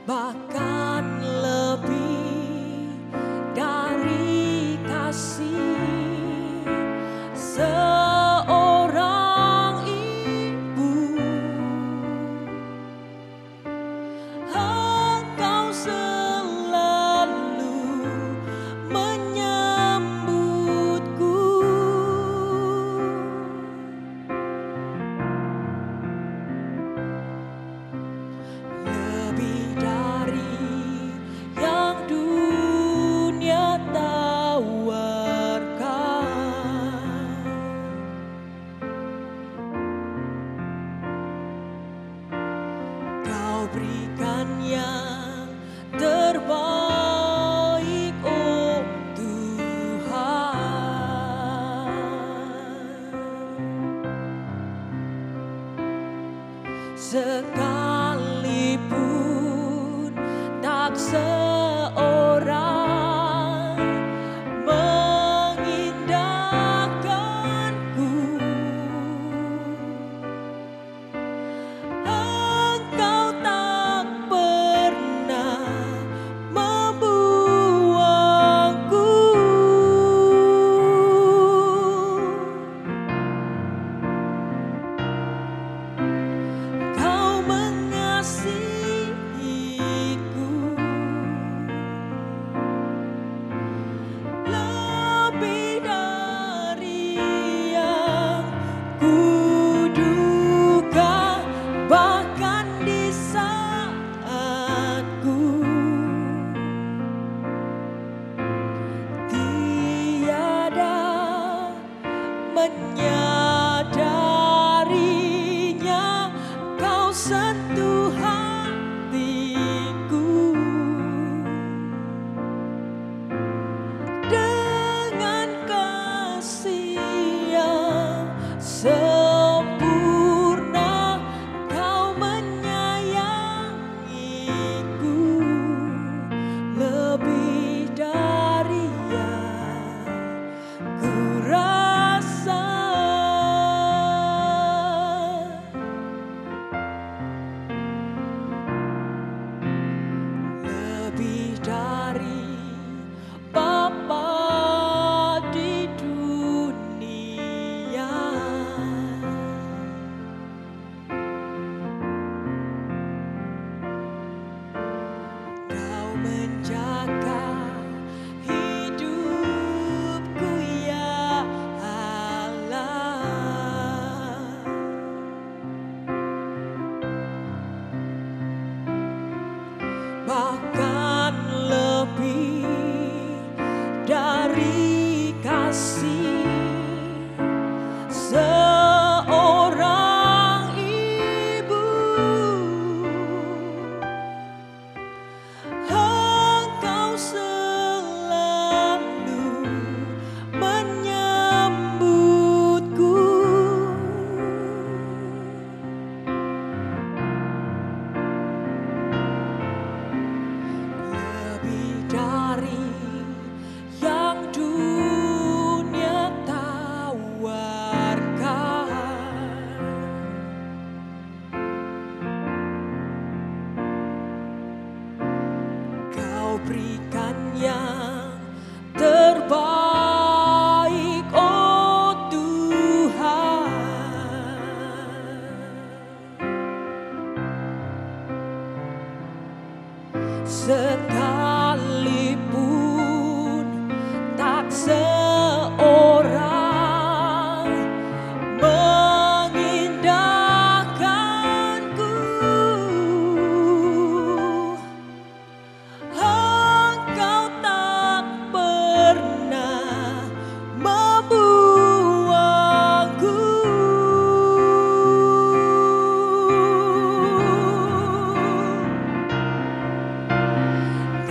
bahkan lebih dari kasih seorang ibu. Engkau selalu menyambutku, lebih dari yang dunia tawarkan. Kau berikan yang terbaik, oh Tuhan. Sekalipun tak seorang mengindahkanku, Engkau tak pernah membuangku. Kau mengasihiku lebih dari yang kuduga, bahkan di saat ku tiada menyadarinya. Kau sentuh hatiku dengan kasih yang sempurna. Kau menyayangiku lebih dari yang ku rasa. Lebih dari Bapa di dunia. Kau menjaga hidupku, ya Allah. Bahkan lebih dari kasih seorang ibu, Engkau selalu menyambutku. Lebih dari yang dunia tawarkan. Kau berikan yang terbaik, oh Tuhan. Sekalipun tak seorang mengindahkanku, Engkau tak pernah membuangku.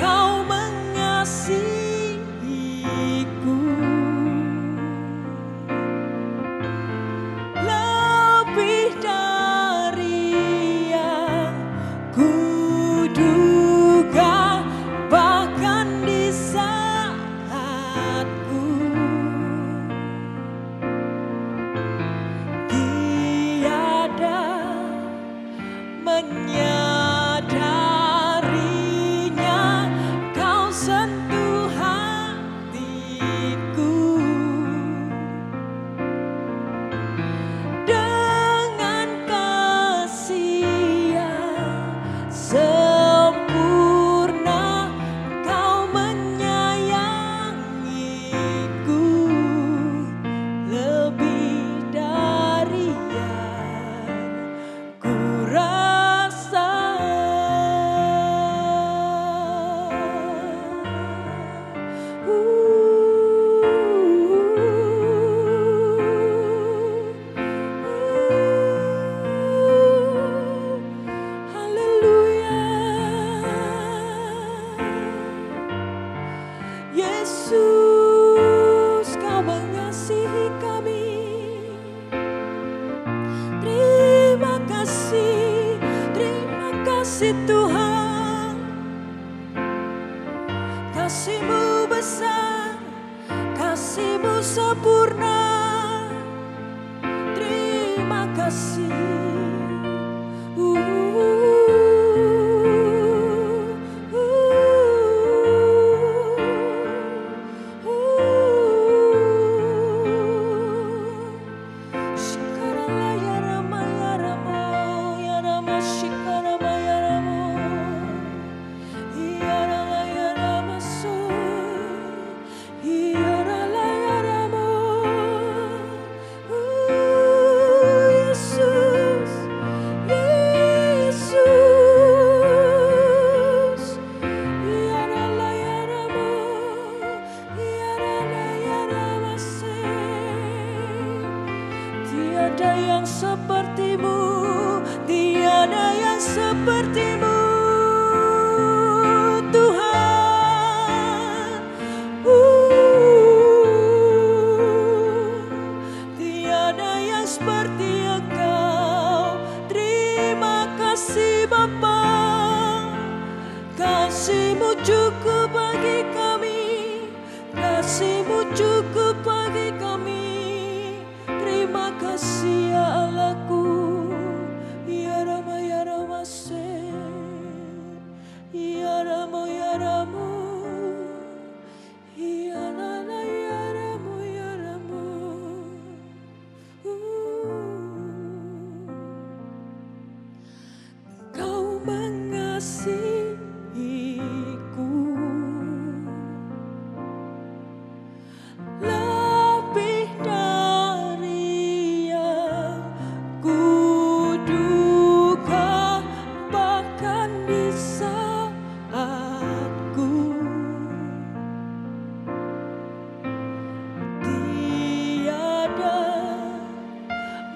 Kau mengasihiku lebih dari yang kuduga, bahkan di saat ku tiada menyadari. kasih Tuhan, kasih-Mu besar, kasih-Mu sempurna. Terima kasih. Tiada yang seperti-Mu, tiada yang seperti-Mu, Tuhan. Tiada yang seperti Engkau. Terima kasih Bapa, kasih-Mu cukup bagi kami, kasih-Mu cukup bagi kami. Terima kasih ya Allahku, ya Rama ya Rama se, ya Rama ya Rama, ya Nana ya Rama ya Rama. Kau mengasihiku lebih dari yang kuduga, bahkan di saatku tiada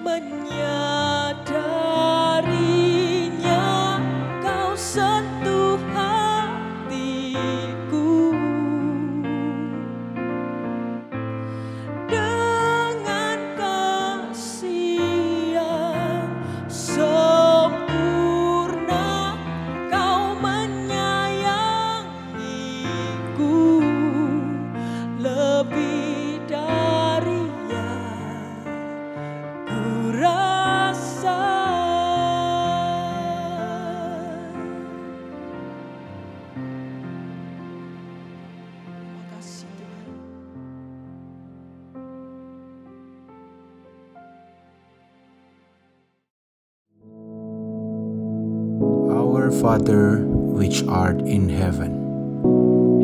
menyadarinya, Kau sentuh hatiku dengan kasih yang sempurna. Kau menyayangiku lebih dari yang ku rasa. Terima kasih Tuhan. Our Father, which art in heaven,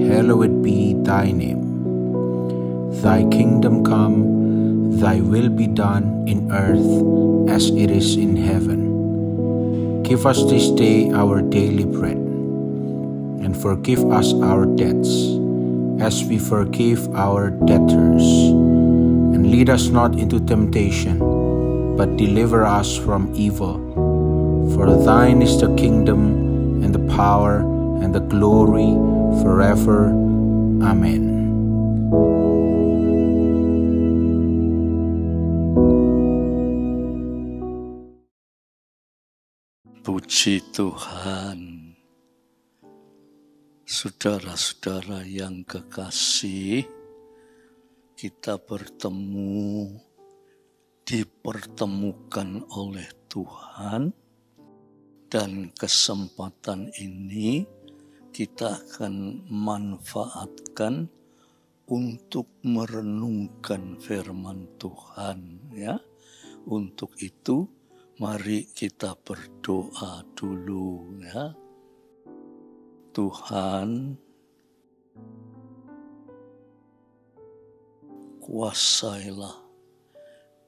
hallowed be thy name. Thy kingdom come, thy will be done in earth as it is in heaven. Give us this day our daily bread, and forgive us our debts, as we forgive our debtors. And lead us not into temptation, but deliver us from evil. For thine is the kingdom, and the power, and the glory, forever. Amen. Puji Tuhan. Saudara-saudara yang kekasih, kita bertemu, dipertemukan oleh Tuhan, dan kesempatan ini kita akan manfaatkan untuk merenungkan firman Tuhan, ya. Untuk itu mari kita berdoa dulu, ya. Tuhan, kuasailah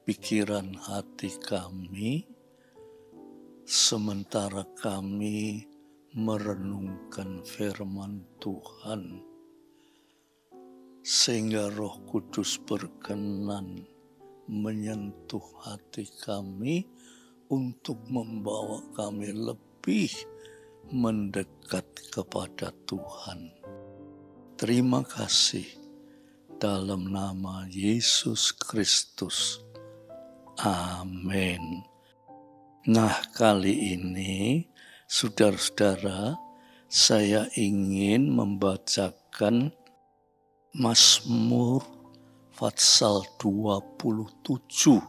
pikiran hati kami sementara kami merenungkan firman Tuhan, sehingga Roh Kudus berkenan menyentuh hati kami untuk membawa kami lebih mendekat kepada Tuhan. Terima kasih dalam nama Yesus Kristus. Amin. Nah, kali ini Saudara-saudara, saya ingin membacakan Mazmur pasal 27.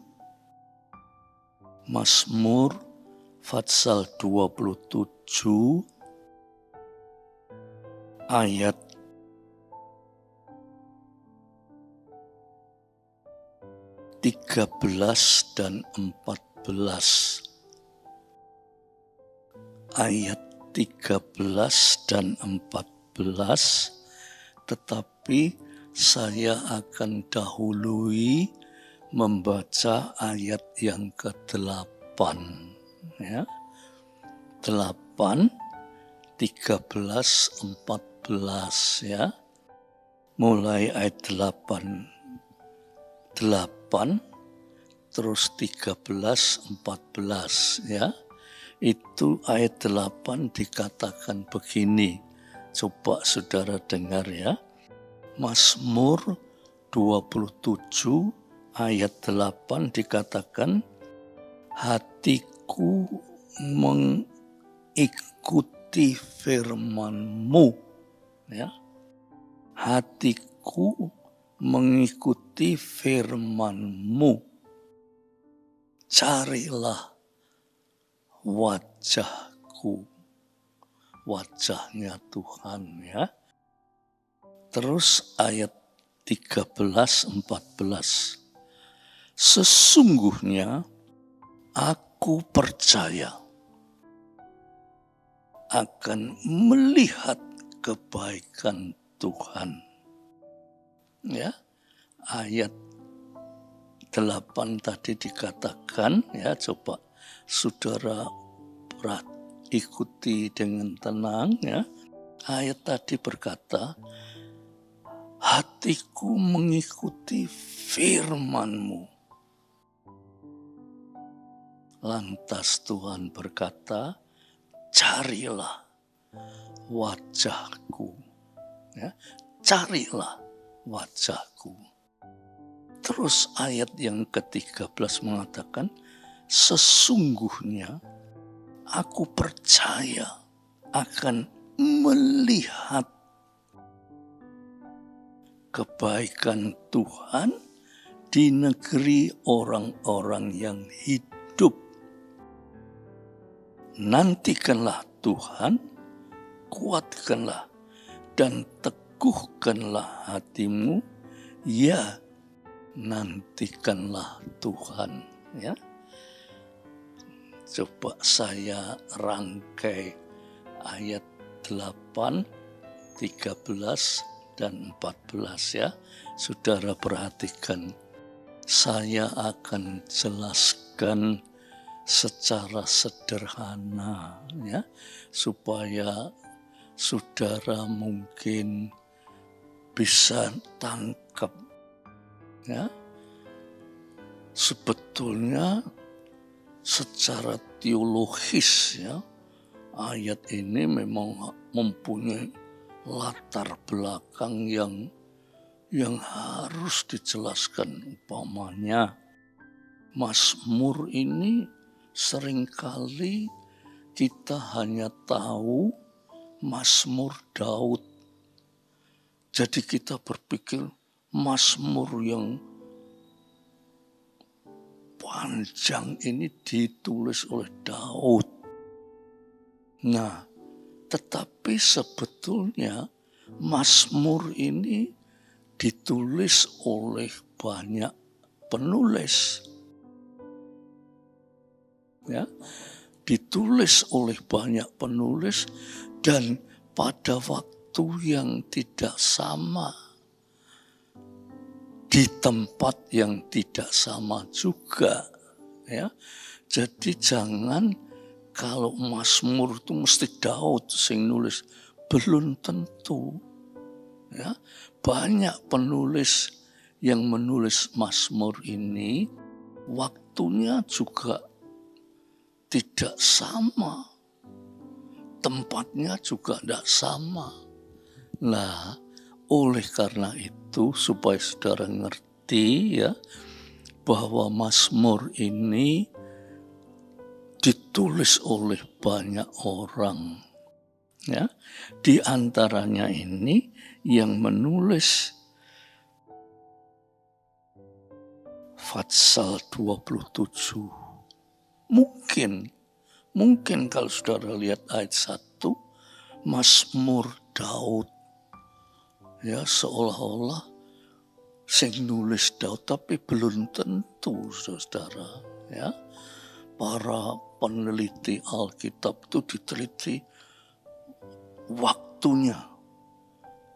Mazmur pasal 27 ayat 13 dan 14. Ayat 13 dan 14, tetapi saya akan dahului membaca ayat yang ke-8. Ya. 8, 13, 14 ya. Mulai ayat 8, terus 13, 14 ya. Itu ayat 8 dikatakan begini. Coba saudara dengar ya. Mazmur 27 ayat 8 dikatakan, hatiku mengikuti firman-Mu. Ya. Hatiku mengikuti firman-Mu. Carilah wajahku, wajahnya Tuhan ya. Terus ayat 13-14. Sesungguhnya aku percaya akan melihat kebaikan Tuhan. Ya, ayat 8 tadi dikatakan ya, coba saudara ikuti dengan tenang ya. Ayat tadi berkata, hatiku mengikuti firman-Mu. Lantas Tuhan berkata, carilah wajahku. Ya, carilah wajahku. Terus ayat yang ke-13 mengatakan, sesungguhnya aku percaya akan melihat kebaikan Tuhan di negeri orang-orang yang hidup. Nantikanlah Tuhan, kuatkanlah dan teguhkanlah hatimu, ya nantikanlah Tuhan. Ya. Coba saya rangkai ayat 8, 13, dan 14 ya. Saudara perhatikan. Saya akan jelaskan secara sederhana ya, supaya saudara mungkin bisa tangkap ya. Sebetulnya secara teologis ya, ayat ini memang mempunyai latar belakang yang harus dijelaskan. Umpamanya Mazmur ini seringkali kita hanya tahu Mazmur Daud. Jadi kita berpikir Mazmur yang panjang ini ditulis oleh Daud. Nah, tetapi sebetulnya Mazmur ini ditulis oleh banyak penulis. Ya, ditulis oleh banyak penulis dan pada waktu yang tidak sama, di tempat yang tidak sama juga ya. Jadi jangan kalau Mazmur itu mesti Daud sing nulis, belum tentu ya. Banyak penulis yang menulis Mazmur ini waktunya juga tidak sama, tempatnya juga tidak sama. Nah, oleh karena itu supaya saudara ngerti ya, bahwa Mazmur ini ditulis oleh banyak orang. Ya, di antaranya ini yang menulis Fatsal 27. Mungkin kalau saudara lihat ayat 1, Mazmur Daud. Ya, seolah-olah sing nulis Daud, tapi belum tentu, saudara. Ya, para peneliti Alkitab itu diteliti waktunya,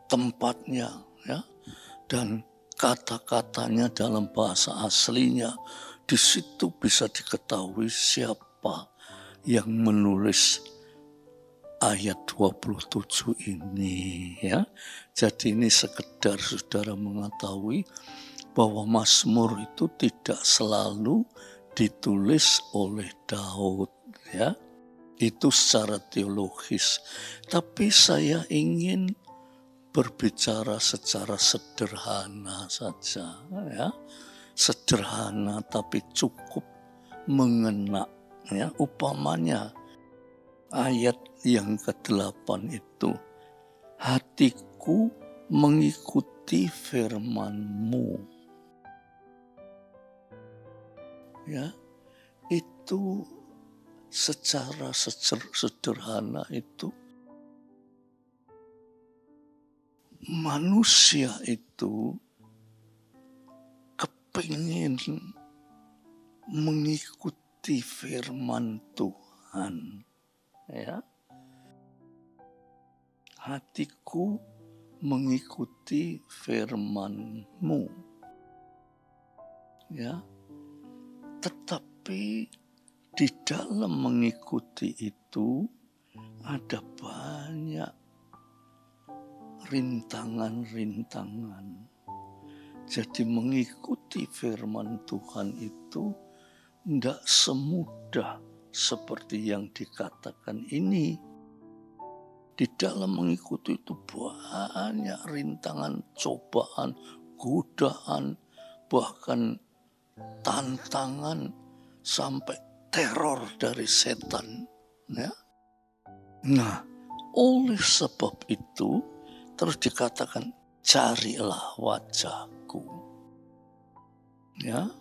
tempatnya, ya, dan kata-katanya dalam bahasa aslinya. Di situ bisa diketahui siapa yang menulis ayat 27 ini, ya. Jadi ini sekedar saudara mengetahui bahwa Mazmur itu tidak selalu ditulis oleh Daud, ya. Itu secara teologis. Tapi saya ingin berbicara secara sederhana saja, ya. Sederhana tapi cukup mengena, ya. Upamanya ayat yang ke-8 itu, hatiku mengikuti firman-Mu. Ya, itu secara sederhana itu manusia itu kepingin mengikuti firman Tuhan, ya. Hatiku mengikuti firman-Mu, ya. Tetapi di dalam mengikuti itu ada banyak rintangan-rintangan. Jadi mengikuti firman Tuhan itu tidak semudah seperti yang dikatakan ini. Di dalam mengikuti itu banyak rintangan, cobaan, godaan, bahkan tantangan sampai teror dari setan, ya. Nah, oleh sebab itu terus dikatakan carilah wajahku. Ya.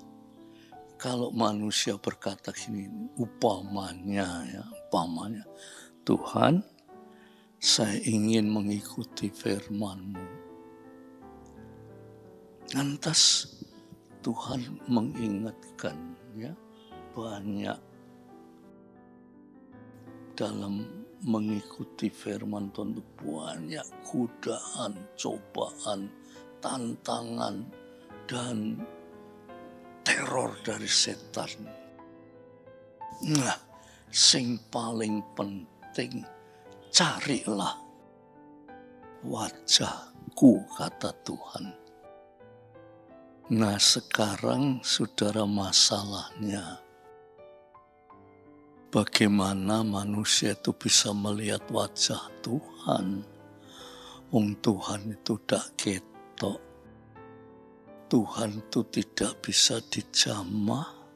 Kalau manusia berkata gini, upamanya, Tuhan, saya ingin mengikuti firman-Mu. Lantas Tuhan mengingatkan, ya, banyak dalam mengikuti firman Tuhan itu banyak godaan, cobaan, tantangan, dan teror dari setan. Nah, sing paling penting, carilah wajahku, kata Tuhan. Nah, sekarang saudara, masalahnya bagaimana manusia itu bisa melihat wajah Tuhan? Tuhan itu tak ketok. Tuhan itu tidak bisa dijamah,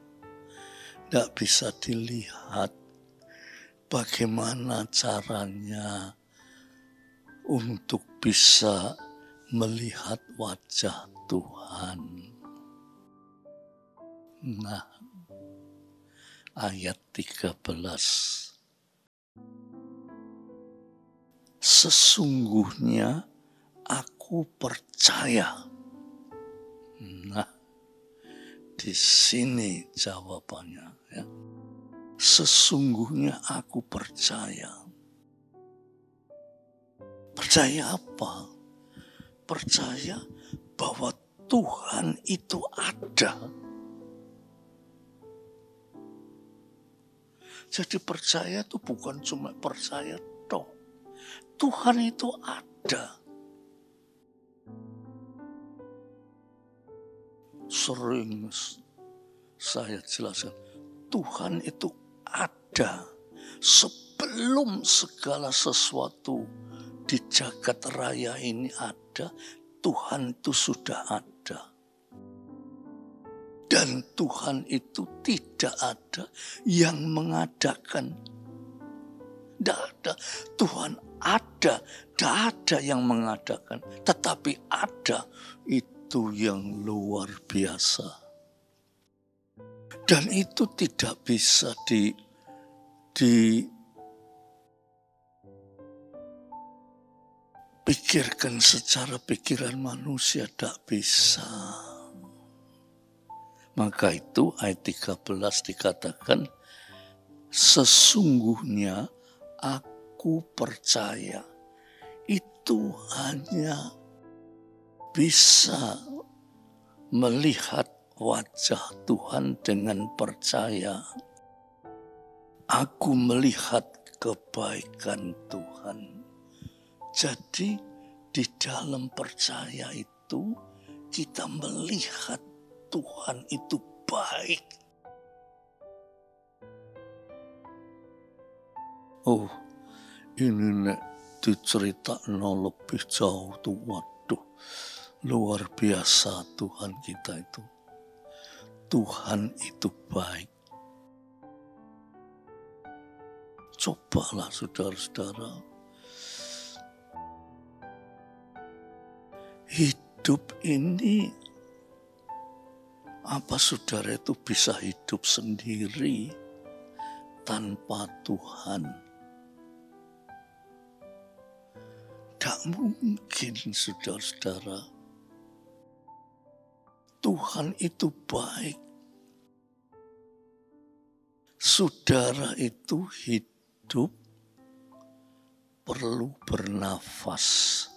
tidak bisa dilihat. Bagaimana caranya untuk bisa melihat wajah Tuhan? Nah, ayat 13. Sesungguhnya aku percaya. Nah, di sini jawabannya, ya. Sesungguhnya aku percaya. Percaya apa? Percaya bahwa Tuhan itu ada. Jadi percaya itu bukan cuma percaya toh. Tuhan itu ada. Sering saya jelaskan, Tuhan itu ada. Sebelum segala sesuatu di jagat raya ini ada, Tuhan itu sudah ada. Dan Tuhan itu tidak ada yang mengadakan. Tidak ada. Tuhan ada. Tidak ada yang mengadakan. Tetapi ada. Itu yang luar biasa. Dan itu tidak bisa dipikirkan secara pikiran manusia. Tidak bisa. Maka itu ayat 13 dikatakan, sesungguhnya aku percaya. Itu hanya bisa melihat wajah Tuhan dengan percaya. Aku melihat kebaikan Tuhan. Jadi di dalam percaya itu kita melihat Tuhan itu baik. Oh, ini nek diceritakno lebih jauh tuh, waduh, luar biasa Tuhan kita itu. Tuhan itu baik. Cobalah saudara-saudara, hidup ini, apa saudara itu bisa hidup sendiri tanpa Tuhan? Tidak mungkin, saudara-saudara. Tuhan itu baik. Saudara itu hidup perlu bernafas.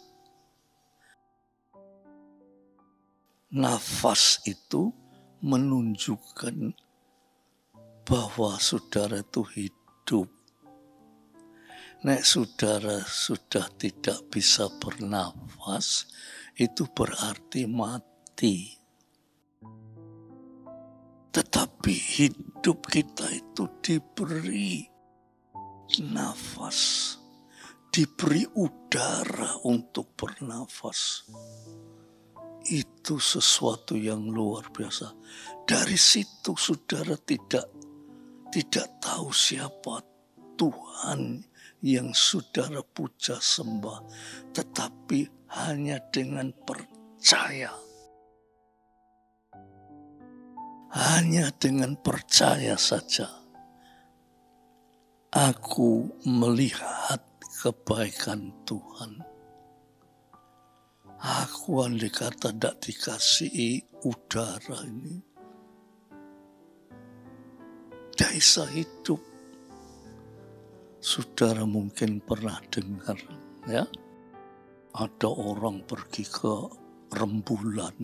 Nafas itu menunjukkan bahwa saudara itu hidup. Nek saudara sudah tidak bisa bernafas, itu berarti mati. Tetapi hidup kita itu diberi nafas, diberi udara untuk bernafas. Itu sesuatu yang luar biasa. Dari situ saudara tidak tahu siapa Tuhan yang saudara puja sembah, tetapi hanya dengan percaya. Hanya dengan percaya saja. Aku melihat kebaikan Tuhan. Aku andai kata tidak dikasih udara ini, tidak bisa hidup. Saudara mungkin pernah dengar, ya, ada orang pergi ke rembulan.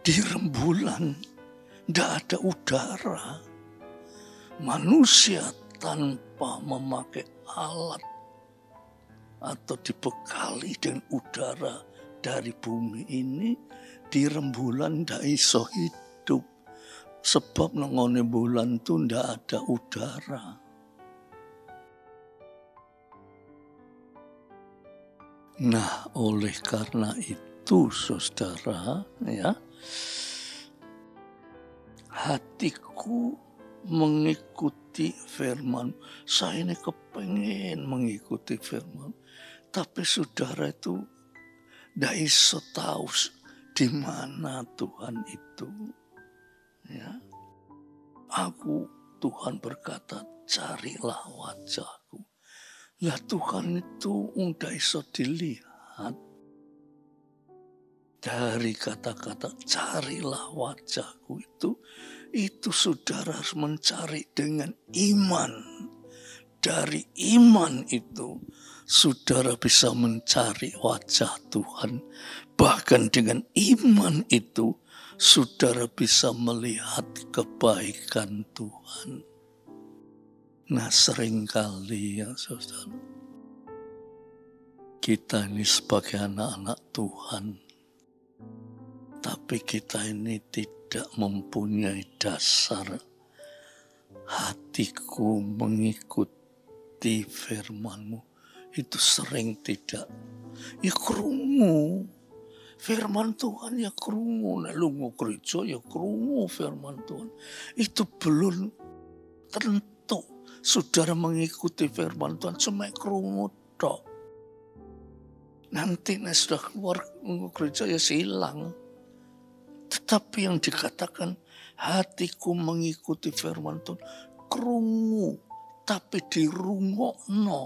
Di rembulan tidak ada udara. Manusia tanpa memakai alat atau dibekali dengan udara dari bumi ini, di rembulan tidak iso hidup. Sebab nangone bulan itu tidak ada udara. Nah, oleh karena itu saudara, ya, hatiku mengikuti firman. Saya ini kepengen mengikuti firman. Tapi saudara itu tidak bisa tahu di mana Tuhan itu. Ya. Tuhan berkata, carilah wajahku. Lah Tuhan itu tidak bisa dilihat. Dari kata-kata carilah wajahku itu saudara harus mencari dengan iman. Dari iman itu saudara bisa mencari wajah Tuhan. Bahkan dengan iman itu saudara bisa melihat kebaikan Tuhan. Nah, seringkali ya saudara, kita ini sebagai anak-anak Tuhan, tapi kita ini tidak mempunyai dasar. Hatiku mengikuti firman-Mu, itu sering tidak. Ya krungu, Firman Tuhan ya krungu, nek lunga gereja ya krungu firman Tuhan. Itu belum tentu saudara mengikuti firman Tuhan cuma krungu tok. Nanti nek sudah keluar gereja ya silang. Tetapi yang dikatakan hatiku mengikuti firman Tuhan, krungu tapi dirungokno,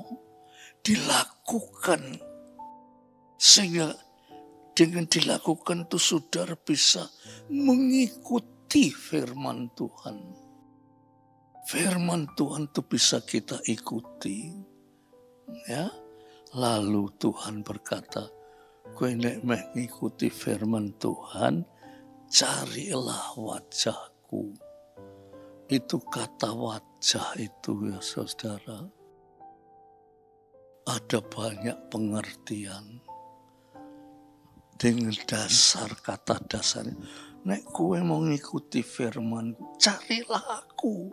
dilakukan, sehingga dengan dilakukan itu saudara bisa mengikuti firman Tuhan. Firman Tuhan itu bisa kita ikuti. Ya. Lalu Tuhan berkata, kowe nek mengikuti firman Tuhan, carilah wajahku. Itu kata wajah itu ya saudara. Ada banyak pengertian. Dengan dasar kata dasarnya, nek kowe mau ngikuti firman, carilah aku.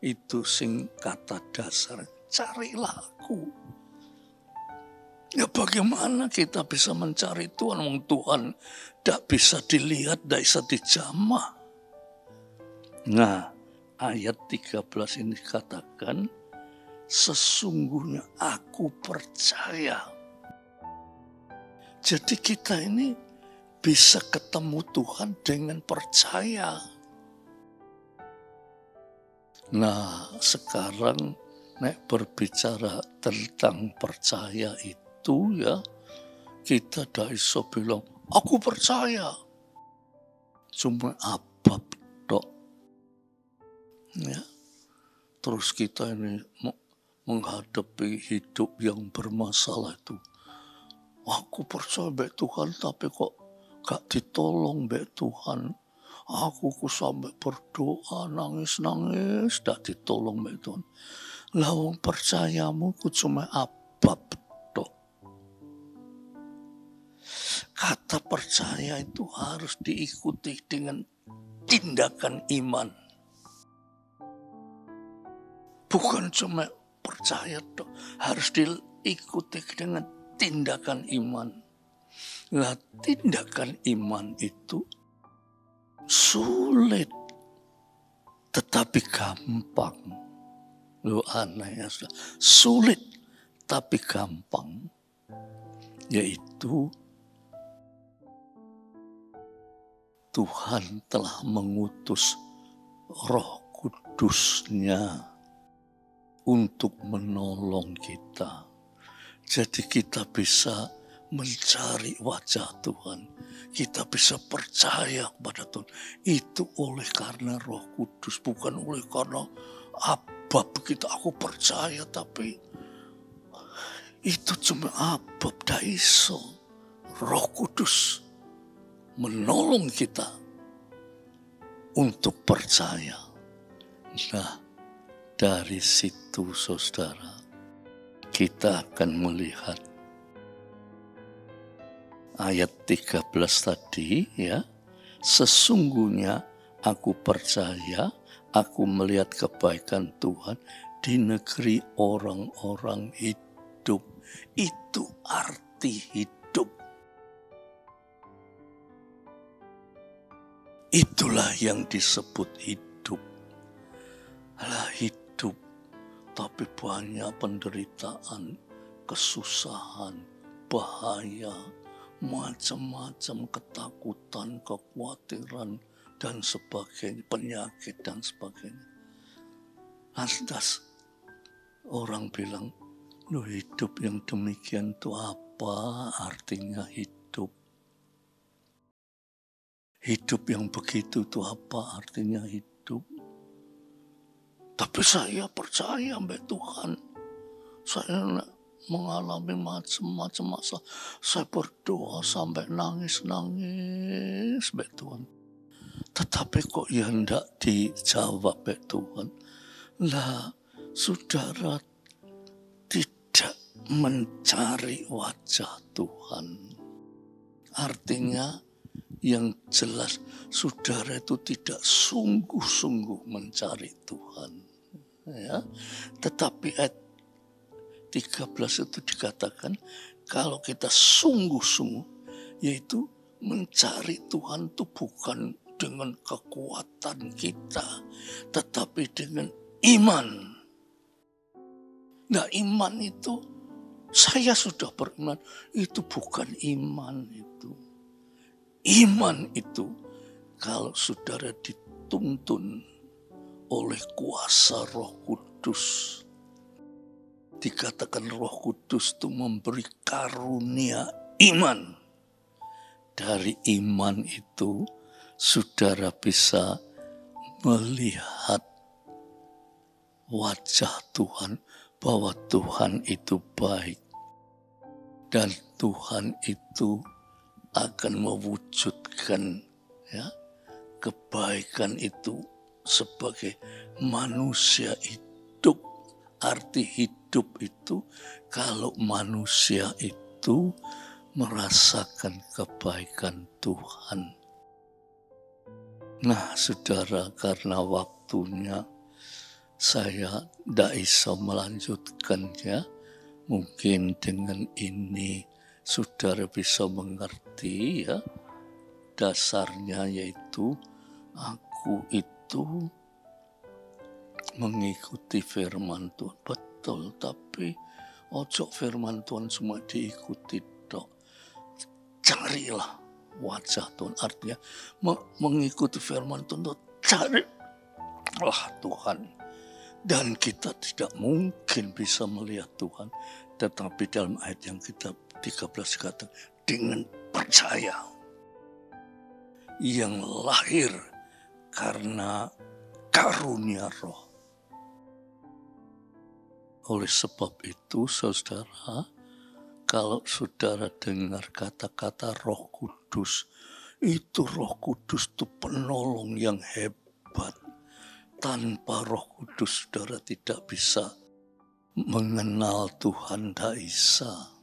Itu sing kata dasar, carilah aku. Ya bagaimana kita bisa mencari Tuhan? Wong Tuhan tidak bisa dilihat, tidak bisa dijamah. Nah, ayat 13 ini katakan, sesungguhnya aku percaya. Jadi kita ini bisa ketemu Tuhan dengan percaya. Nah, sekarang nek berbicara tentang percaya itu ya, kita dah iso bilang, aku percaya. Cuma abab tok. Ya. Terus kita ini menghadapi hidup yang bermasalah itu. Aku percaya mbek Tuhan tapi kok gak ditolong mbek Tuhan. Aku sampai berdoa nangis-nangis gak ditolong mbek Tuhan. Lah wong percayamu ku cuma abab tok. Kata percaya itu harus diikuti dengan tindakan iman. Bukan cuma percaya tok, harus diikuti dengan tindakan iman. Nah, tindakan iman itu sulit, tetapi gampang. Lu aneh ya, sulit tapi gampang. Yaitu Tuhan telah mengutus Roh Kudus-Nya untuk menolong kita. Jadi kita bisa mencari wajah Tuhan. Kita bisa percaya kepada Tuhan. Itu oleh karena Roh Kudus. Bukan oleh karena abab kita. Aku percaya tapi itu cuma abab. Daiso. Roh Kudus menolong kita untuk percaya. Nah, dari situ saudara, kita akan melihat ayat 13 tadi ya. Sesungguhnya aku percaya, aku melihat kebaikan Tuhan di negeri orang-orang hidup. Itu arti hidup. Itulah yang disebut hidup. Alah hidup. Tapi banyak penderitaan, kesusahan, bahaya, macam-macam ketakutan, kekhawatiran, dan sebagainya, penyakit dan sebagainya. Lantas orang bilang, loh hidup yang demikian itu apa artinya hidup? Hidup yang begitu itu apa artinya hidup? Tapi saya percaya mbak Tuhan. Saya mengalami macam-macam masalah. Saya berdoa sampai nangis-nangis mbak Tuhan. Tetapi kok ya tidak dijawab mbak Tuhan. Lah, saudara tidak mencari wajah Tuhan. Artinya yang jelas saudara itu tidak sungguh-sungguh mencari Tuhan. Ya. Tetapi ayat 13 itu dikatakan kalau kita sungguh-sungguh yaitu mencari Tuhan itu bukan dengan kekuatan kita, tetapi dengan iman. Nah, iman itu, saya sudah beriman, itu bukan iman itu. Iman itu, kalau saudara dituntun oleh kuasa Roh Kudus, dikatakan Roh Kudus itu memberi karunia iman. Dari iman itu, saudara bisa melihat wajah Tuhan, bahwa Tuhan itu baik. Dan Tuhan itu akan mewujudkan kebaikan itu sebagai manusia hidup. Arti hidup itu kalau manusia itu merasakan kebaikan Tuhan. Nah, saudara, karena waktunya saya tidak bisa melanjutkannya. Mungkin dengan ini saudara bisa mengerti dasarnya, yaitu aku itu mengikuti firman Tuhan. Betul, tapi ojo firman Tuhan cuma diikuti dok. Carilah wajah Tuhan. Artinya mengikuti firman Tuhan, cari Tuhan. Dan kita tidak mungkin bisa melihat Tuhan. Tetapi dalam ayat yang kita 13 kata, dengan percaya. Yang lahir karena karunia Roh. Oleh sebab itu, saudara, kalau saudara dengar kata-kata Roh Kudus, itu Roh Kudus itu penolong yang hebat. Tanpa Roh Kudus, saudara tidak bisa mengenal Tuhan, tidak bisa.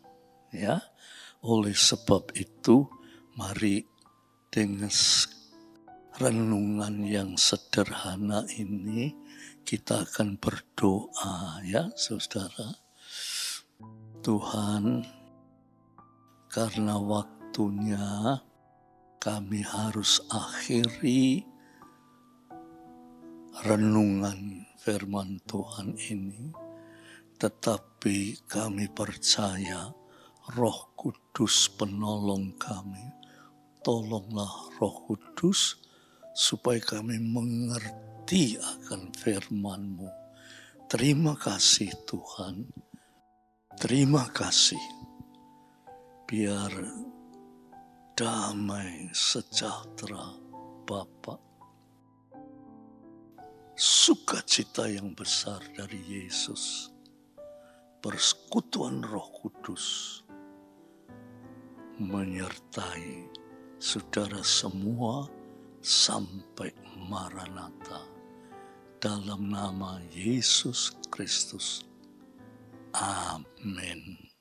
Oleh sebab itu, mari dengan renungan yang sederhana ini, kita akan berdoa saudara. Tuhan, karena waktunya kami harus akhiri renungan firman Tuhan ini, tetapi kami percaya Roh Kudus penolong kami. Tolonglah Roh Kudus supaya kami mengerti akan firman-Mu. Terima kasih Tuhan. Terima kasih. Biar damai sejahtera Bapa, sukacita yang besar dari Yesus, persekutuan Roh Kudus menyertai saudara semua sampai Maranatha. Dalam nama Yesus Kristus. Amin.